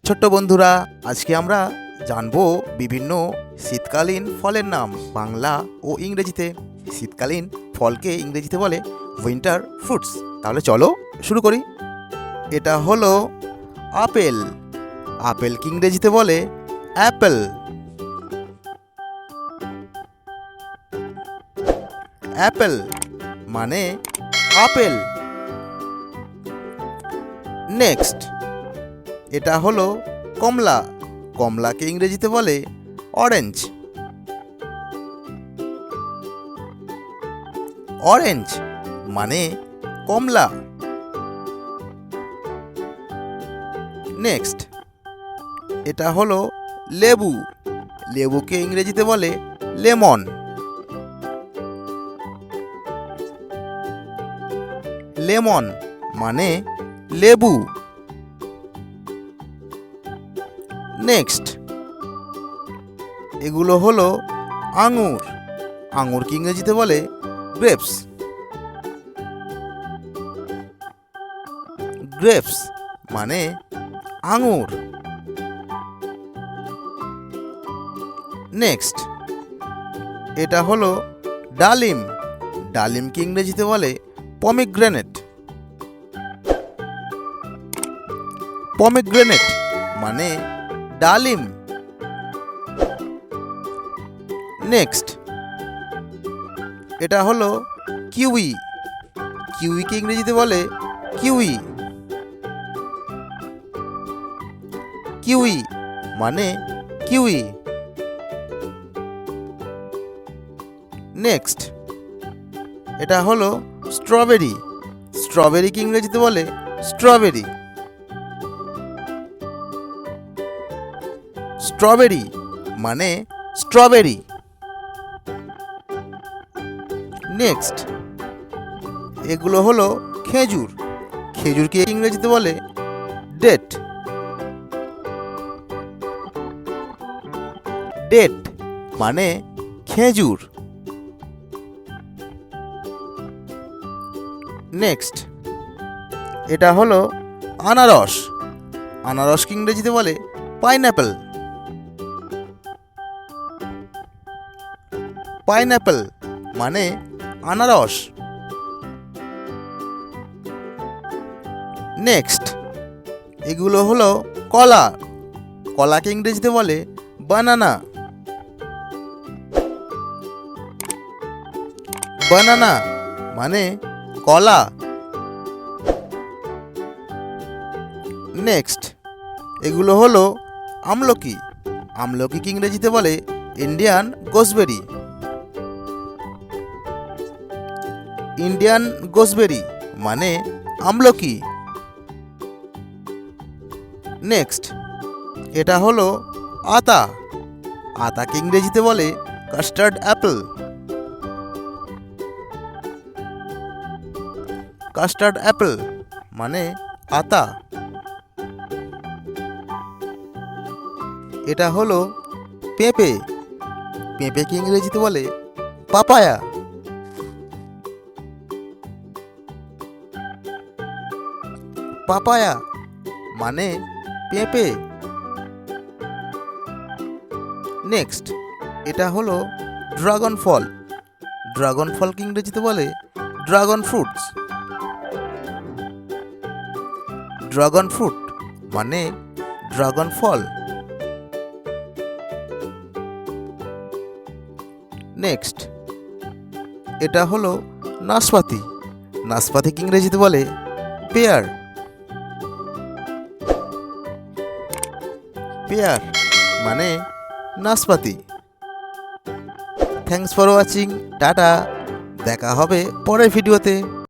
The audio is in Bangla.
ছোট্ট বন্ধুরা, আজকে আমরা জানবো বিভিন্ন শীতকালীন ফলের নাম বাংলা ও ইংরেজিতে। শীতকালীন ফলকে ইংরেজিতে বলে উইন্টার ফ্রুটস। তাহলে চলো শুরু করি। এটা হলো আপেল। আপেলকে ইংরেজিতে বলে অ্যাপেল। অ্যাপেল মানে আপেল। নেক্সট, এটা হলো কমলা। কমলাকে ইংরেজিতে বলে অরেঞ্জ। অরেঞ্জ মানে কমলা। নেক্সট, এটা হলো লেবু। লেবুকে ইংরেজিতে বলে লেমন। লেমন মানে লেবু। নেক্সট, এগুলো হলো আঙুর। আঙুরকে ইংরেজিতে বলে গ্রেপস। গ্রেপস মানে আঙুর। নেক্সট, এটা হলো ডালিম। ডালিমকে ইংরেজিতে বলে পমিগ্রেনেট। পমিগ্রেনেট মানে ডালিম। নেক্সট, এটা হলো কিউই। কিউইকে ইংরেজিতে বলে কিউই। কিউই মানে কিউই। নেক্সট, এটা হলো স্ট্রবেরি। স্ট্রবেরিকে ইংরেজিতে বলে স্ট্রবেরি। স্ট্রবেরি মানে স্ট্রবেরি। নেক্সট, এগুলো হলো খেজুর। খেজুরকে ইংরেজিতে বলে ডেট। ডেট মানে খেজুর। নেক্সট, এটা হলো আনারস। আনারসকে ইংরেজিতে বলে পাইনঅ্যাপেল। পাইনঅ্যাপেল মানে আনারস। নেক্সট, এগুলো হলো কলা। কলাকে ইংরেজিতে বলে বানানা। বানানা মানে কলা। নেক্সট, এগুলো হলো আমলকি। আমলকিকে ইংরেজিতে বলে ইন্ডিয়ান গোসবেরি। ইন্ডিয়ান গোসবেরি মানে আমলকি। নেক্সট, এটা হলো আতা। আতাকে ইংরেজিতে বলে কাস্টার্ড অ্যাপেল। কাস্টার্ড অ্যাপেল মানে আতা। এটা হলো পেঁপে। পেঁপেকে ইংরেজিতে বলে পাপায়া। পাপায়া মানে পেঁপে। নেক্সট, এটা হলো ড্রাগন ফল। ড্রাগন ফলকে ইংরেজিতে বলে ড্রাগন ফ্রুটস। ড্রাগন ফ্রুট মানে ড্রাগন ফল। নেক্সট, এটা হলো নাশপাতি। নাশপাতিকে ইংরেজিতে বলে পেয়ার। পেয়ার মানে নাশপাতি। Thanks for watching. টাটা। দেখা হবে পরের ভিডিওতে।